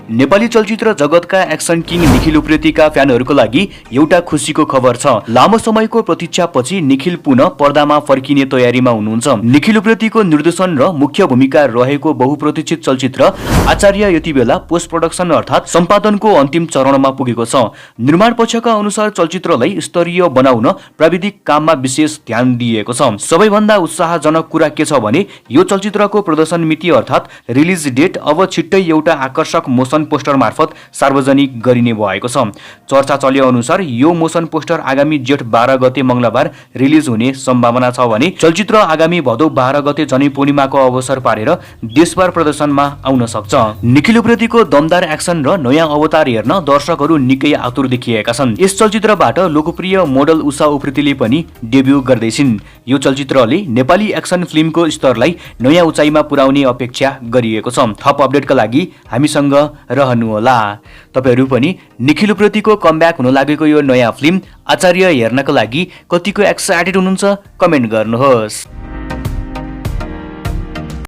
नेपाली चलचित्र जगतका action king Nikhil उप्रेतीका फ्यानहरूको लागि एउटा खुसीको खबर छ। लामो समयको प्रतीक्षापछि निखिल पुनः पर्दामा फर्किने तयारीमा हुनुहुन्छ। निखिल उप्रेतीको निर्देशन र मुख्य भूमिका रहेको बहुप्रतीक्षित चलचित्र आचार्य यति बेला पोस्ट प्रोडक्सन अर्थात् सम्पादनको अन्तिम चरणमा पुगेको छ। निर्माण पक्षका अनुसार चलचित्रलाई स्तरीय बनाउन प्राविधिक काममा विशेष ध्यान दिएको छ। सबैभन्दा उत्साहजनक कुरा के छ भने यो चलचित्रको प्रदर्शन मिति अर्थात् रिलिज डेट अब छिट्टै एउटा आकर्षक मोसन पोस्टर मार्फत सार्वजनिक गरिने भएको छ। चर्चा चले अनुसार यो मोसन पोस्टर आगामी जेठ 12 गते मंगलबार रिलिज हुने सम्भावना छ भने चलचित्र आगामी भदौ 12 गते जनै पूर्णिमाको अवसर पारेर देशभर प्रदर्शनमा आउन सक्छ। निखिल उप्रेतीको दमदार एक्सन र नयाँ अवतार हेर्न दर्शकहरू निकै आतुर देखिएका छन्। यस चलचित्रबाट लोकप्रिय मोडल उषा उप्रेतीले पनि डेब्यू गर्दैछिन्। यो चलचित्रले नेपाली एक्सन फिल्मको स्तरलाई नयाँ उचाइमा पुर्याउने अपेक्षा गरिएको छ। थप अपडेटका लागि हामीसँग रहनुहोला। तपाईहरु पनि निखिल उप्रेतीको कमब्याक हुन लागेको यो नयाँ फिल्म आचार्य हेर्नका लागि कतिको एक्साइटेड हुनुहुन्छ कमेन्ट गर्नुहोस्।